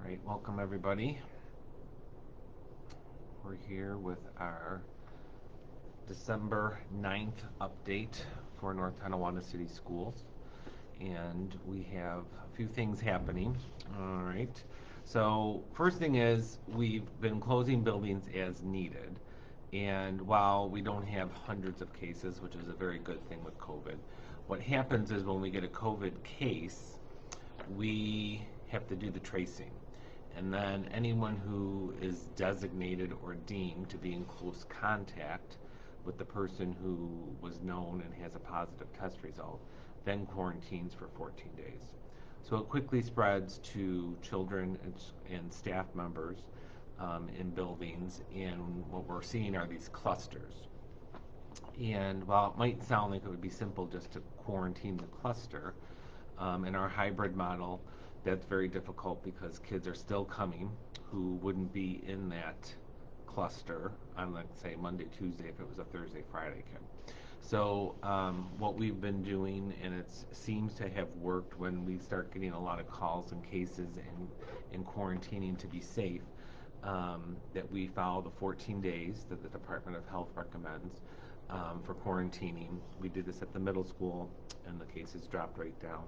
right, welcome everybody. We're here with our December 9th update for North Tonawanda City Schools. And we have a few things happening. All right. So, first thing is we've been closing buildings as needed. And while we don't have hundreds of cases, which is a very good thing with COVID, what happens is when we get a COVID case, we have to do the tracing. And then anyone who is designated or deemed to be in close contact with the person who was known and has a positive test result then quarantines for 14 days. So it quickly spreads to children and staff members in buildings, and what we're seeing are these clusters. And while it might sound like it would be simple just to quarantine the cluster, in our hybrid model, that's very difficult because kids are still coming who wouldn't be in that cluster on, like, say, Monday, Tuesday if it was a Thursday, Friday kid. So what we've been doing, and it seems to have worked when we start getting a lot of calls and cases and quarantining to be safe, that we follow the 14 days that the Department of Health recommends for quarantining. We did this at the middle school, and the cases dropped right down,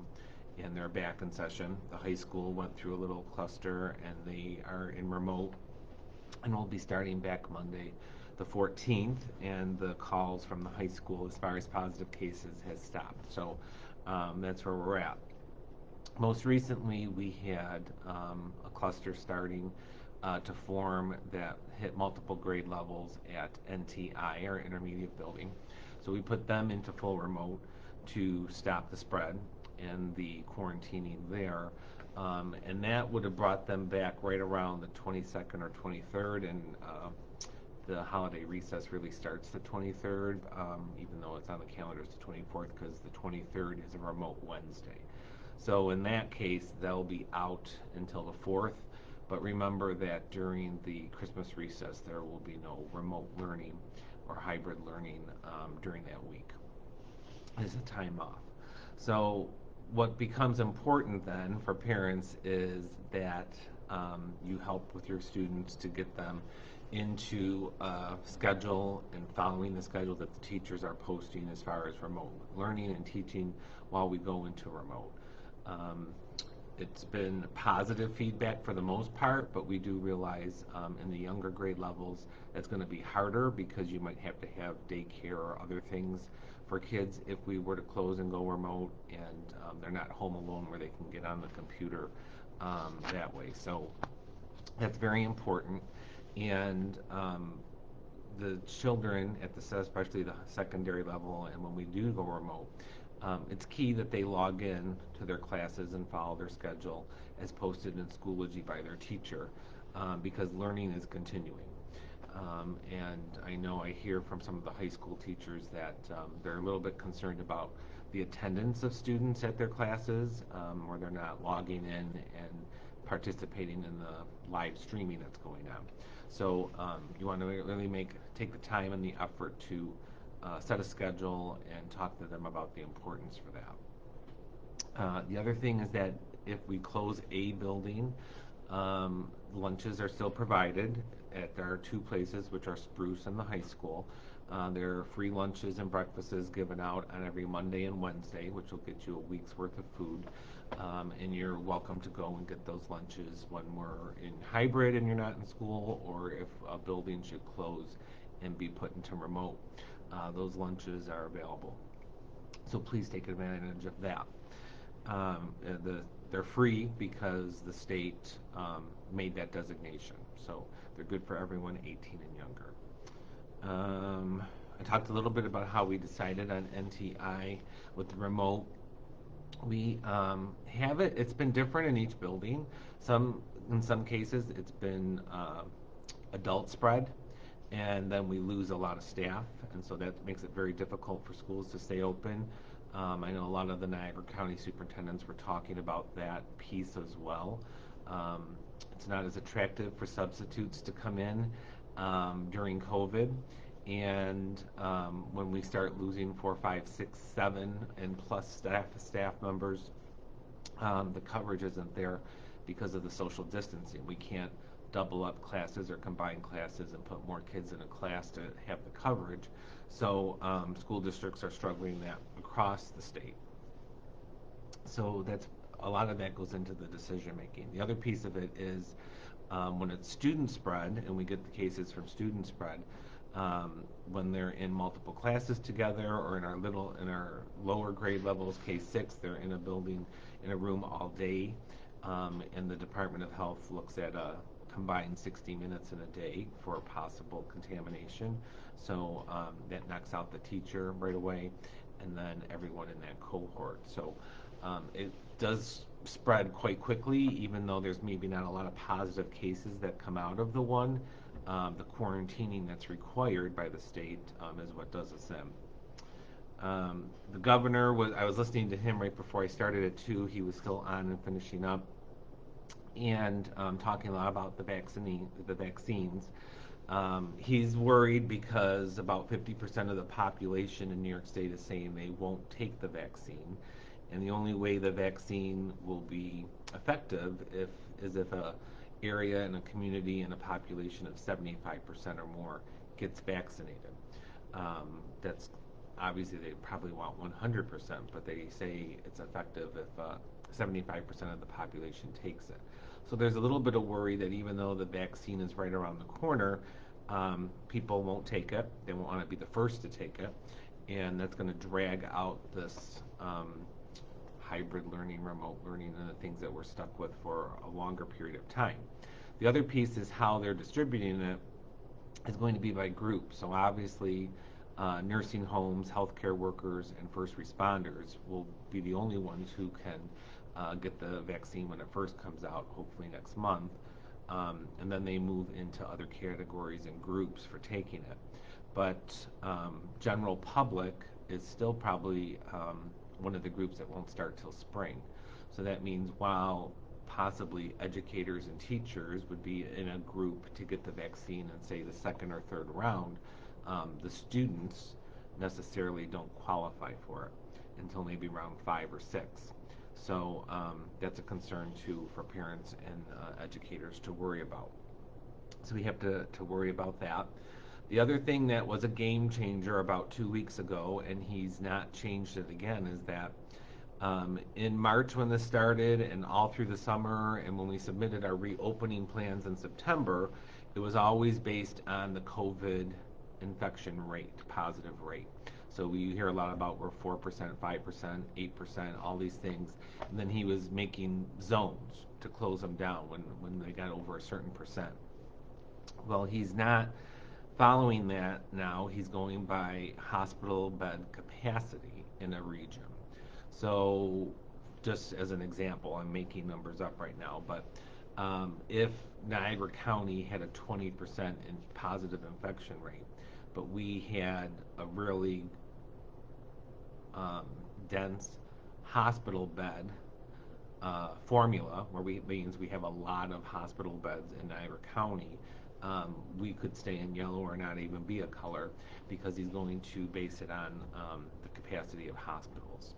and they're back in session. The high school went through a little cluster, and they are in remote, and we'll be starting back Monday the 14th, and the calls from the high school as far as positive cases has stopped. So that's where we're at. Most recently, we had a cluster starting to form that hit multiple grade levels at NTI, our intermediate building. So we put them into full remote to stop the spread and the quarantining there. And that would have brought them back right around the 22nd or 23rd, and the holiday recess really starts the 23rd, even though it's on the calendar it's the 24th, because the 23rd is a remote Wednesday. So in that case, they'll be out until the 4th. But remember that during the Christmas recess, there will be no remote learning or hybrid learning during that week. It's a time off. So what becomes important then for parents is that you help with your students to get them into a schedule and following the schedule that the teachers are posting as far as remote learning and teaching while we go into remote. It's been positive feedback for the most part, but we do realize in the younger grade levels that's going to be harder because you might have to have daycare or other things for kids if we were to close and go remote, and they're not home alone where they can get on the computer that way. So that's very important. And the children at especially the secondary level, and when we do go remote, it's key that they log in to their classes and follow their schedule as posted in Schoology by their teacher, because learning is continuing. And I know I hear from some of the high school teachers that they're a little bit concerned about the attendance of students at their classes, where they're not logging in and participating in the live streaming that's going on. So you want to really take the time and the effort to set a schedule and talk to them about the importance for that. The other thing is that if we close a building, lunches are still provided at our two places, which are Spruce and the high school. There are free lunches and breakfasts given out on every Monday and Wednesday, which will get you a week's worth of food. And you're welcome to go and get those lunches when we're in hybrid and you're not in school, or if a building should close and be put into remote. Those lunches are available. So please take advantage of that. They're free because the state made that designation. So they're good for everyone 18 and younger. I talked a little bit about how we decided on NTI with the remote. We have it's been different in each building. In some cases, it's been adult spread, and then we lose a lot of staff, and so that makes it very difficult for schools to stay open. I know a lot of the Niagara County superintendents were talking about that piece as well. It's not as attractive for substitutes to come in during COVID, and when we start losing 4, 5, 6, 7, and plus staff members, the coverage isn't there because of the social distancing. We can't double up classes or combine classes and put more kids in a class to have the coverage. So school districts are struggling that across the state. So that's a lot of that goes into the decision making. The other piece of it is when it's student spread, and we get the cases from student spread, when they're in multiple classes together, or in our lower grade levels, K6, they're in a building, in a room all day, and the Department of Health looks at a combined 60 minutes in a day for possible contamination. So that knocks out the teacher right away, and then everyone in that cohort. So it does spread quite quickly, even though there's maybe not a lot of positive cases that come out of the one. The quarantining that's required by the state is what does us in. The governor I was listening to him right before I started at 2. He was still on and finishing up, and talking a lot about the vaccines. He's worried because about 50% of the population in New York State is saying they won't take the vaccine. And the only way the vaccine will be effective is if a area and a community and a population of 75% or more gets vaccinated. That's obviously they probably want 100%, but they say it's effective if 75% of the population takes it. So there's a little bit of worry that even though the vaccine is right around the corner, people won't take it. They won't want to be the first to take it, and that's going to drag out this hybrid learning, remote learning, and the things that we're stuck with for a longer period of time. The other piece is how they're distributing it is going to be by group. So obviously, nursing homes, healthcare workers, and first responders will be the only ones who can get the vaccine when it first comes out, hopefully next month. And then they move into other categories and groups for taking it. But general public is still probably one of the groups that won't start till spring. So that means while possibly educators and teachers would be in a group to get the vaccine in, say, the second or third round, the students necessarily don't qualify for it until maybe round 5 or 6. So that's a concern too for parents and educators to worry about. So we have to worry about that. The other thing that was a game changer about 2 weeks ago, and he's not changed it again, is that in March when this started and all through the summer, and when we submitted our reopening plans in September, it was always based on the COVID infection rate, positive rate. So we hear a lot about we're 4%, 5%, 8%, all these things. And then he was making zones to close them down when they got over a certain percent. Well, he's not following that now. He's going by hospital bed capacity in a region. So just as an example, I'm making numbers up right now, but if Niagara County had a 20% in positive infection rate, but we had a really dense hospital bed formula, where means we have a lot of hospital beds in Niagara County, we could stay in yellow or not even be a color, because he's going to base it on the capacity of hospitals.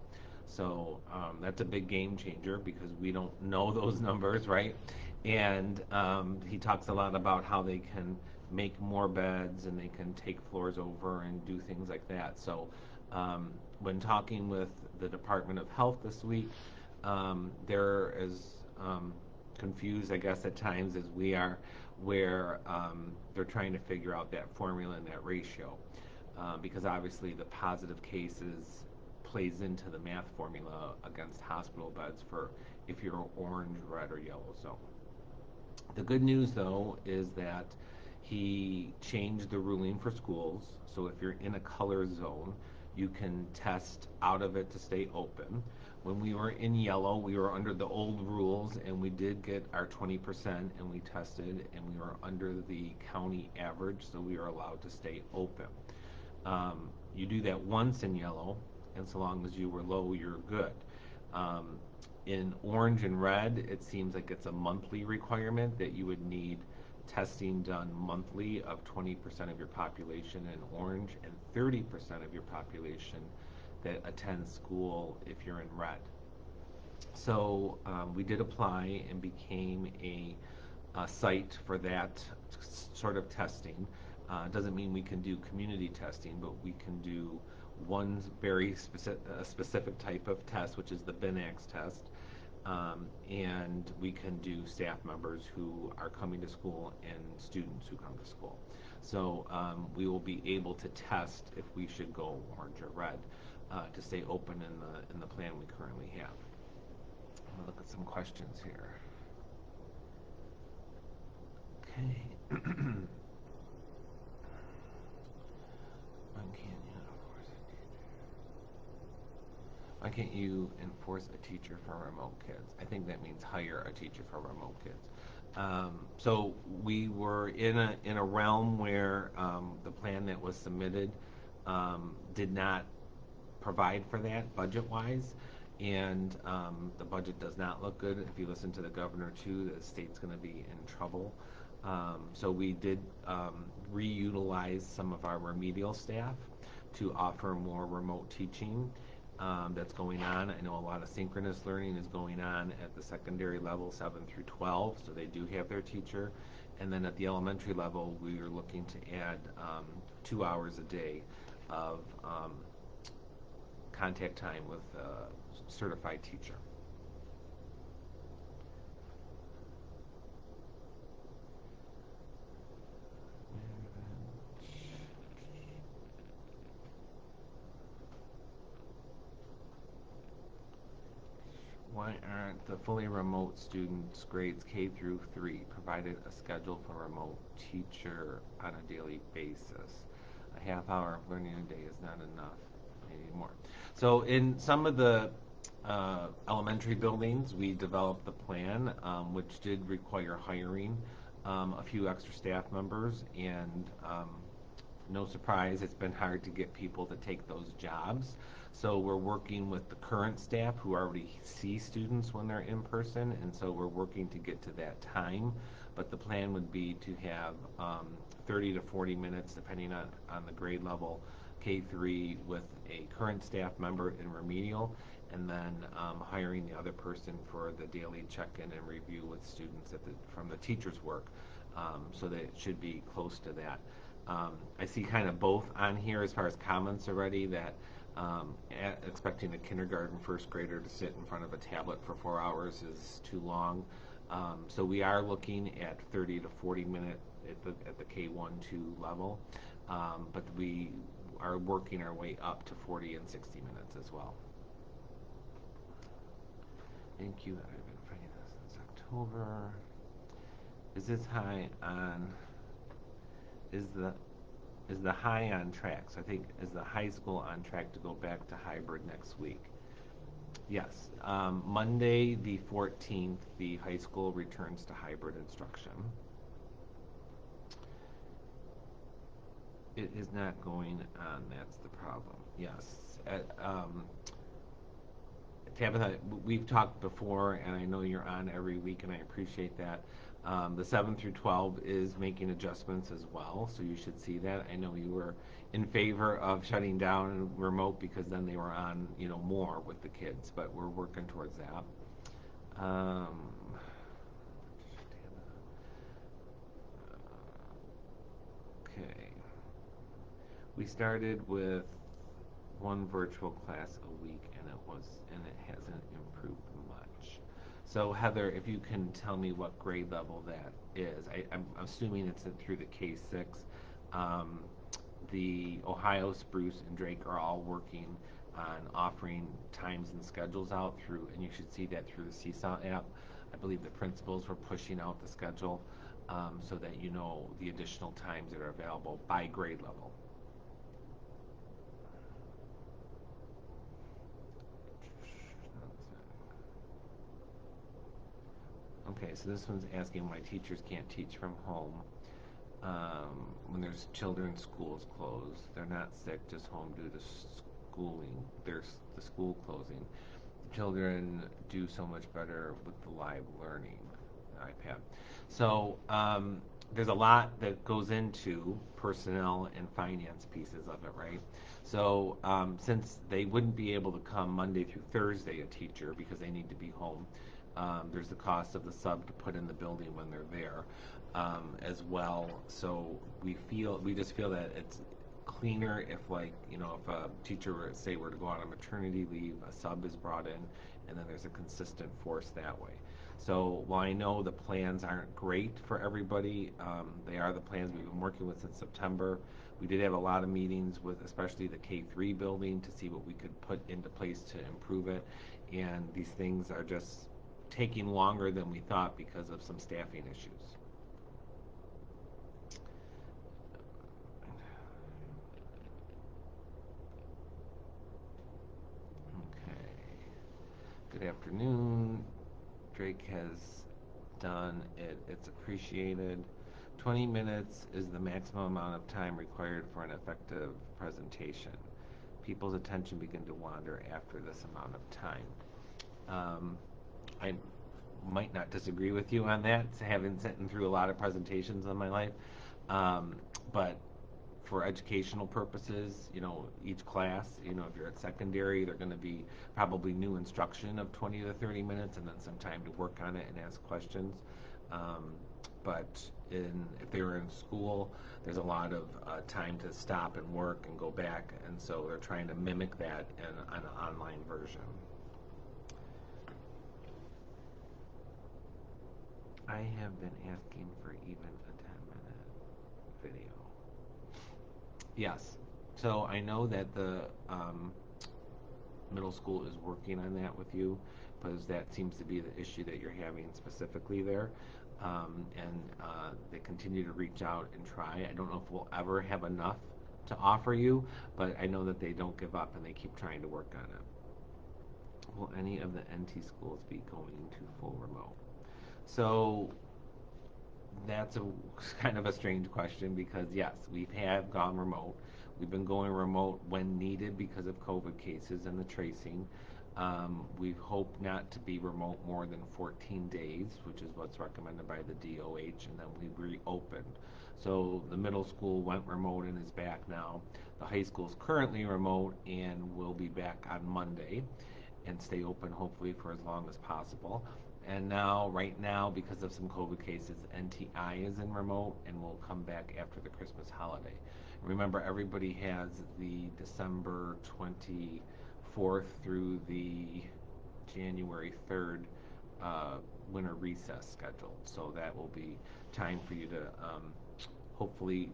So that's a big game changer because we don't know those numbers, right? And he talks a lot about how they can make more beds and they can take floors over and do things like that. So when talking with the Department of Health this week, they're as confused, I guess, at times as we are, where they're trying to figure out that formula and that ratio, because obviously the positive cases plays into the math formula against hospital beds for if you're orange, red, or yellow zone. The good news, though, is that he changed the ruling for schools. So if you're in a color zone, you can test out of it to stay open. When we were in yellow, we were under the old rules, and we did get our 20%, and we tested, and we were under the county average, so we were allowed to stay open. You do that once in yellow, and so long as you were low, you're good. In orange and red, it seems like it's a monthly requirement that you would need testing done monthly of 20% of your population in orange and 30% of your population that attends school if you're in red. So we did apply and became a site for that sort of testing. Doesn't mean we can do community testing, but we can do one very specific type of test, which is the BINAX test. And we can do staff members who are coming to school and students who come to school. So we will be able to test if we should go orange or red to stay open in the plan we currently have. I'm gonna look at some questions here. Okay. Why can't you enforce a teacher? Why can't you enforce a teacher for remote kids? I think that means hire a teacher for remote kids. So we were in a realm where the plan that was submitted did not provide for that budget-wise, and the budget does not look good. If you listen to the governor too, the state's going to be in trouble. So we did reutilize some of our remedial staff to offer more remote teaching that's going on. I know a lot of synchronous learning is going on at the secondary level, 7 through 12, so they do have their teacher. And then at the elementary level, we are looking to add 2 hours a day of contact time with a certified teacher. Why aren't the fully remote students grades K through 3 provided a schedule for remote teacher on a daily basis? A half hour of learning a day is not enough. Maybe more. So in some of the elementary buildings, we developed the plan, which did require hiring a few extra staff members, and no surprise, it's been hard to get people to take those jobs. So we're working with the current staff who already see students when they're in person, and so we're working to get to that time. But the plan would be to have 30 to 40 minutes, depending on the grade level, K3 with a current staff member in remedial, and then hiring the other person for the daily check-in and review with students from the teacher's work, so that it should be close to that. I see kind of both on here as far as comments already, that expecting a kindergarten first grader to sit in front of a tablet for 4 hours is too long. So we are looking at 30 to 40 minute at the K1, 2 level, but we are working our way up to 40 and 60 minutes as well. Thank you. I've been finding this since October. Is this high on? Is the high on track? So I think, is the high school on track to go back to hybrid next week? Yes. Monday the 14th, the high school returns to hybrid instruction. It is not going on. That's the problem. Yes. Tabitha, we've talked before, and I know you're on every week, and I appreciate that. The 7 through 12 is making adjustments as well, so you should see that. I know you were in favor of shutting down remote because then they were on, more with the kids, but we're working towards that. Okay. We started with one virtual class a week, and it hasn't improved much. So Heather, if you can tell me what grade level that is, I'm assuming it's through the K6. The Ohio, Spruce, and Drake are all working on offering times and schedules out through, and you should see that through the Seesaw app. I believe the principals were pushing out the schedule so that you know the additional times that are available by grade level. Okay, so this one's asking why teachers can't teach from home when there's children's schools closed. They're not sick, just home due to schooling. There's the school closing. The children do so much better with the live learning iPad. So there's a lot that goes into personnel and finance pieces of it, right? So since they wouldn't be able to come Monday through Thursday, a teacher, because they need to be home, there's the cost of the sub to put in the building when they're there as well. So we just feel that it's cleaner if, like, if a teacher were, say, were to go on a maternity leave, a sub is brought in, and then there's a consistent force that way. So while I know the plans aren't great for everybody, they are the plans we've been working with since September. We did have a lot of meetings with especially the K-3 building to see what we could put into place to improve it. And these things are just taking longer than we thought because of some staffing issues. Okay. Good afternoon. Drake has done it. It's appreciated. 20 minutes is the maximum amount of time required for an effective presentation. People's attention begin to wander after this amount of time. I might not disagree with you on that, having sitting through a lot of presentations in my life. But for educational purposes, each class, if you're at secondary, they're going to be probably new instruction of 20 to 30 minutes and then some time to work on it and ask questions. But if they were in school, there's a lot of time to stop and work and go back, and so they're trying to mimic that in an online version. I have been asking for even a 10-minute video. Yes. So I know that the middle school is working on that with you, because that seems to be the issue that you're having specifically there. And they continue to reach out and try. I don't know if we'll ever have enough to offer you, but I know that they don't give up and they keep trying to work on it. Will any of the NT schools be going to full remote? So that's a kind of a strange question, because yes, we have gone remote. We've been going remote when needed because of COVID cases and the tracing. We hope not to be remote more than 14 days, which is what's recommended by the DOH, and then we reopened. So the middle school went remote and is back now. The high school is currently remote and will be back on Monday and stay open hopefully for as long as possible. And now, right now, because of some COVID cases, NTI is in remote and will come back after the Christmas holiday. Remember, everybody has the December 24th through the January 3rd winter recess scheduled. So that will be time for you to hopefully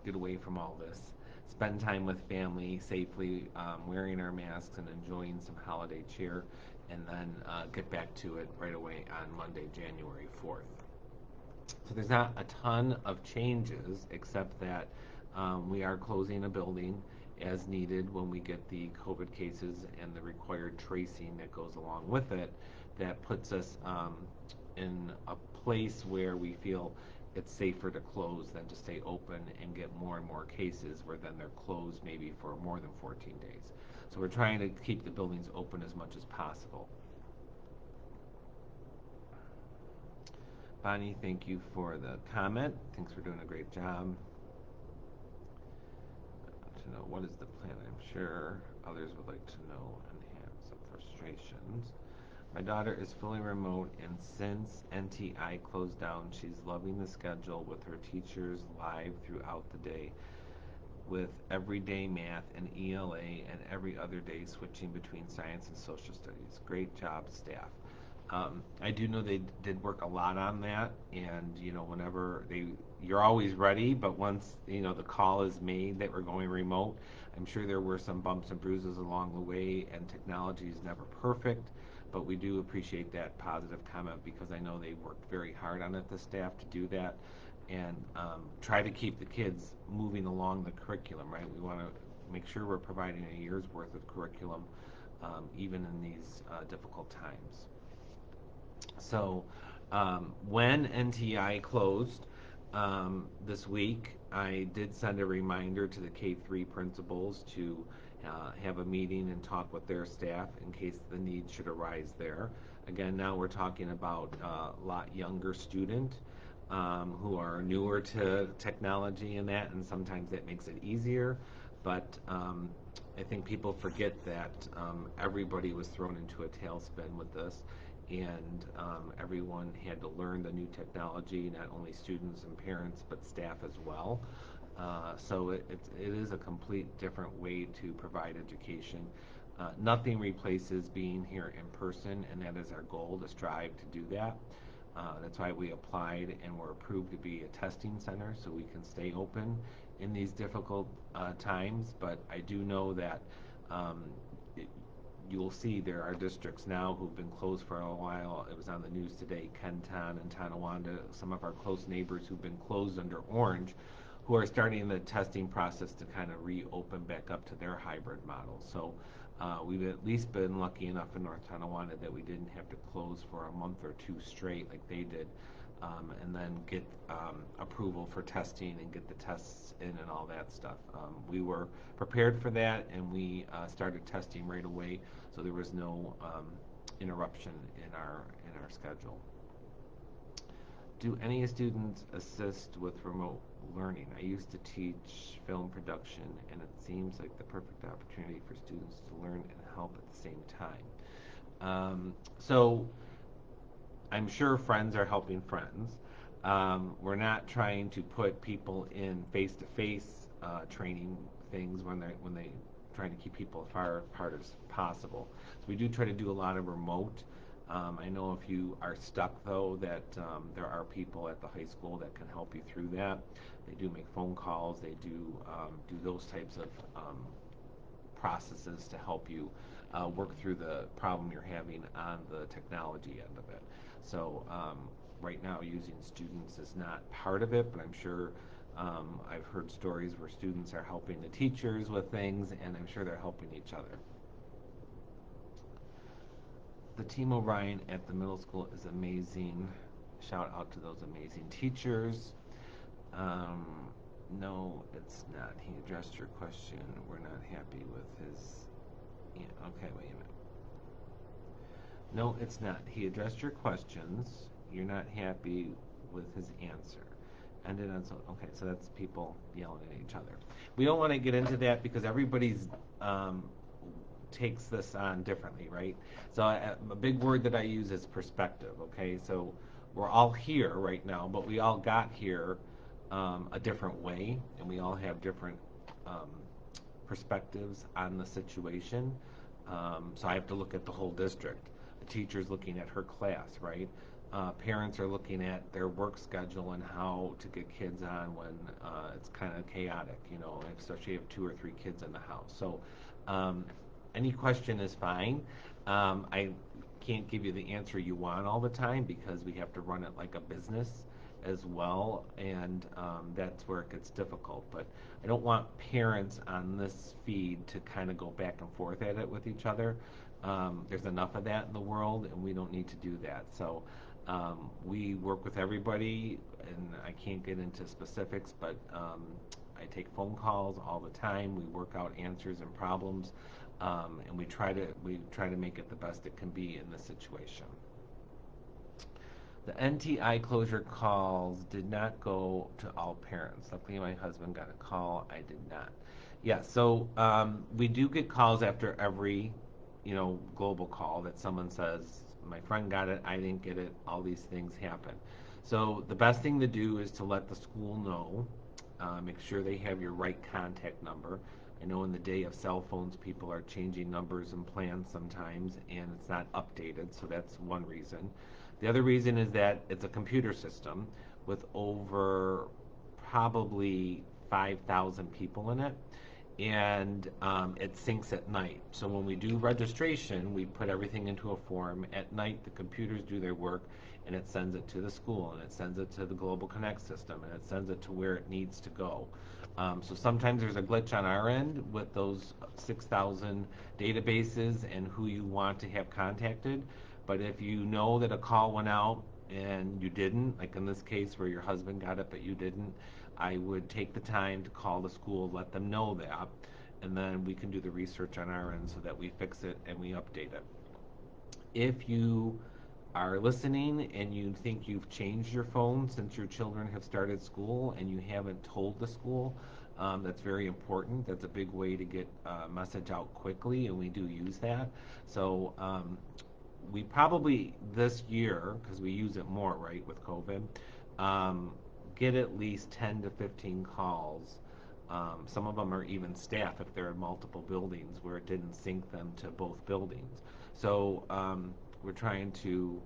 get away from all this, spend time with family safely, wearing our masks and enjoying some holiday cheer, and then get back to it right away on Monday, January 4th. So there's not a ton of changes, except that we are closing a building as needed when we get the COVID cases and the required tracing that goes along with it. That puts us in a place where we feel it's safer to close than to stay open and get more and more cases where then they're closed maybe for more than 14 days. So we're trying to keep the buildings open as much as possible. Bonnie, thank you for the comment. Thanks for doing a great job. To know what is the plan, I'm sure others would like to know and have some frustrations. My daughter is fully remote, and since NTI closed down, she's loving the schedule with her teachers live throughout the day, with everyday math and ELA, and every other day switching between science and social studies. Great job, staff. I do know they did work a lot on that, and whenever you're always ready, but once the call is made that we're going remote, I'm sure there were some bumps and bruises along the way, and technology is never perfect, but we do appreciate that positive comment, because I know they worked very hard on it, the staff, to do that, and try to keep the kids moving along the curriculum, right? We want to make sure we're providing a year's worth of curriculum, even in these difficult times. So when NTI closed this week, I did send a reminder to the K-3 principals to have a meeting and talk with their staff in case the need should arise there. Again, now we're talking about a lot younger student. who are newer to technology and that, and sometimes that makes it easier. But I think people forget that everybody was thrown into a tailspin with this, and everyone had to learn the new technology, not only students and parents, but staff as well. So it is a complete different way to provide education. Nothing replaces being here in person, and that is our goal, to strive to do that. That's why we applied and were approved to be a testing center, so we can stay open in these difficult times. But I do know that um, it, you'll see there are districts now who've been closed for a while. It was on the news today, Kenton and Tonawanda, some of our close neighbors who've been closed under orange, who are starting the testing process to kind of reopen back up to their hybrid model. So we've at least been lucky enough in North Tonawanda that we didn't have to close for a month or two straight like they did, and then get approval for testing and get the tests in and all that stuff. We were prepared for that, and we started testing right away, so there was no interruption in our schedule. Do any students assist with remote learning? I used to teach film production, and it seems like the perfect opportunity for students to learn and help at the same time. So I'm sure friends are helping friends. We're not trying to put people in face-to-face training things when they trying to keep people as far apart as possible. So we do try to do a lot of remote. I know if you are stuck, though, that there are people at the high school that can help you through that. They do make phone calls. They do those types of processes to help you work through the problem you're having on the technology end of it. So right now, using students is not part of it, but I'm sure I've heard stories where students are helping the teachers with things, and I'm sure they're helping each other. The Team O'Ryan at the middle school is amazing. Shout out to those amazing teachers. Um, no, it's not. He addressed your question. We're not happy with his. Yeah, okay, wait a minute. No, it's not. He addressed your questions. You're not happy with his answer. Ended on so. Okay, so that's people yelling at each other. We don't want to get into that because everybody's takes this on differently, right? So a big word that I use is perspective. Okay, so we're all here right now, but we all got here a different way, and we all have different um, perspectives on the situation. So I have to look at the whole district. The teacher's looking at her class, right? Parents are looking at their work schedule and how to get kids on when it's kind of chaotic, especially if you have 2 or 3 kids in the house. So um, any question is fine. I can't give you the answer you want all the time because we have to run it like a business as well, and that's where it gets difficult. But I don't want parents on this feed to kind of go back and forth at it with each other. There's enough of that in the world, and we don't need to do that. So we work with everybody, and I can't get into specifics, but I take phone calls all the time. We work out answers and problems, and we try to make it the best it can be in this situation. The NTI closure calls did not go to all parents. Luckily, my husband got a call. I did not. Yeah, so we do get calls after every, global call that someone says, my friend got it, I didn't get it, all these things happen. So the best thing to do is to let the school know, make sure they have your right contact number. I know in the day of cell phones, people are changing numbers and plans sometimes, and it's not updated, so that's one reason. The other reason is that it's a computer system with over probably 5,000 people in it, and it syncs at night. So when we do registration, we put everything into a form. At night, the computers do their work, and it sends it to the school, and it sends it to the Global Connect system, and it sends it to where it needs to go. So sometimes there's a glitch on our end with those 6,000 databases and who you want to have contacted. But if you know that a call went out and you didn't, like in this case where your husband got it but you didn't, I would take the time to call the school, let them know that, and then we can do the research on our end so that we fix it and we update it. If you are listening and you think you've changed your phone since your children have started school and you haven't told the school, that's very important. That's a big way to get a message out quickly, and we do use that. So we probably this year, because we use it more, right, with COVID, um, get at least 10 to 15 calls. Some of them are even staff if they're in multiple buildings where it didn't sync them to both buildings. So we're trying to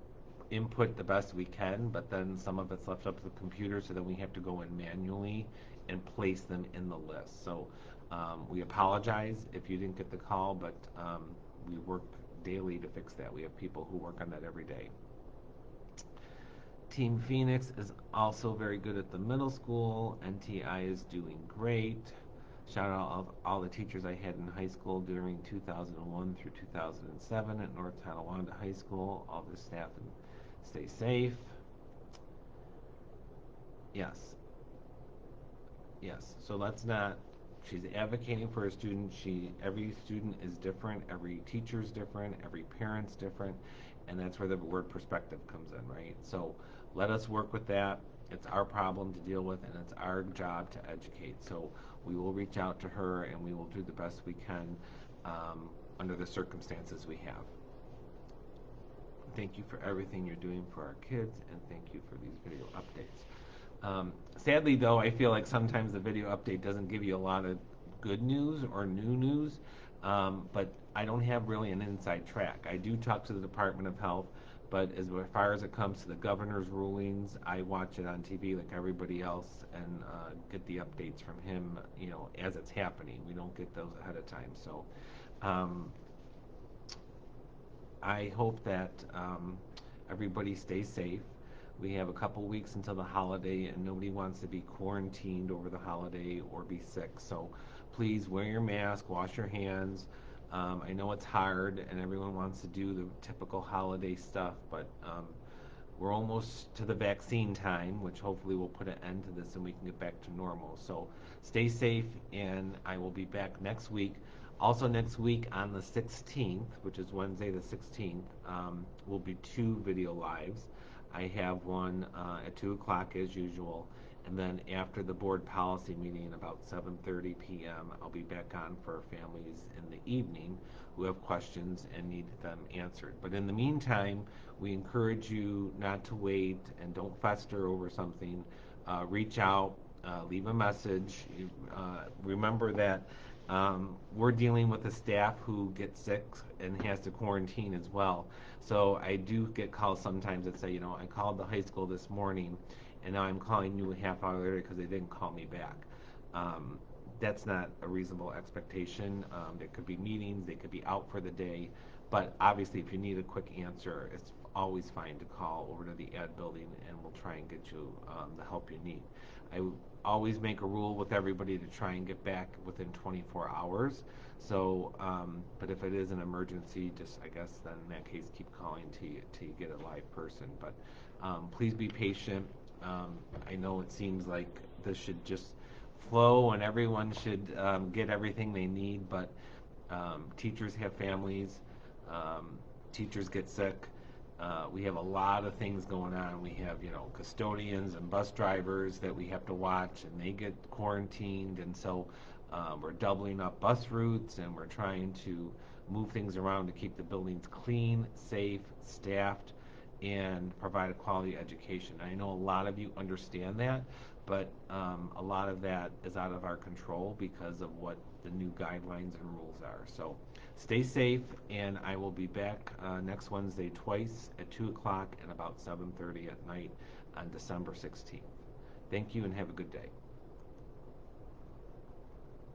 input the best we can, but then some of it's left up to the computer, so then we have to go in manually and place them in the list. So we apologize if you didn't get the call, but we work daily to fix that. We have people who work on that every day. Team Phoenix is also very good at the middle school. NTI is doing great. Shout out all the teachers I had in high school during 2001 through 2007 at North Tonawanda High School. All the staff, and stay safe. Yes, yes. So let's not. She's advocating for a student. Every student is different. Every teacher is different. Every parent's different, and that's where the word perspective comes in, right? So let us work with that. It's our problem to deal with, and it's our job to educate. So we will reach out to her, and we will do the best we can under the circumstances we have. Thank you for everything you're doing for our kids, and thank you for these video updates. Sadly, though, I feel like sometimes the video update doesn't give you a lot of good news or new news, but I don't have really an inside track. I do talk to the Department of Health, but as far as it comes to the governor's rulings, I watch it on TV like everybody else and get the updates from him, as it's happening. We don't get those ahead of time. So um, I hope that everybody stays safe. We have a couple weeks until the holiday, and nobody wants to be quarantined over the holiday or be sick. So please wear your mask, wash your hands. I know it's hard, and everyone wants to do the typical holiday stuff, but we're almost to the vaccine time, which hopefully will put an end to this and we can get back to normal. So stay safe, and I will be back next week. Also next week on the 16th, which is Wednesday the 16th, will be 2 video lives. I have one at 2 o'clock as usual, and then after the board policy meeting about 7:30 p.m., I'll be back on for families in the evening who have questions and need them answered. But in the meantime, we encourage you not to wait and don't fester over something. Reach out, leave a message. Remember that we're dealing with a staff who gets sick and has to quarantine as well. So I do get calls sometimes that say, I called the high school this morning and now I'm calling you a half hour later because they didn't call me back. That's not a reasonable expectation. There could be meetings, they could be out for the day, but obviously if you need a quick answer, it's always fine to call over to the ad building and we'll try and get you the help you need. I always make a rule with everybody to try and get back within 24 hours. So, but if it is an emergency, just I guess then in that case keep calling till you get a live person. But please be patient. I know it seems like this should just flow and everyone should get everything they need, but teachers have families, teachers get sick. We have a lot of things going on. We have, custodians and bus drivers that we have to watch, and they get quarantined, and so we're doubling up bus routes, and we're trying to move things around to keep the buildings clean, safe, staffed, and provide a quality education. I know a lot of you understand that, but a lot of that is out of our control because of what the new guidelines and rules are. So stay safe, and I will be back next Wednesday twice at 2 o'clock and about 7:30 at night on December 16th. Thank you and have a good day.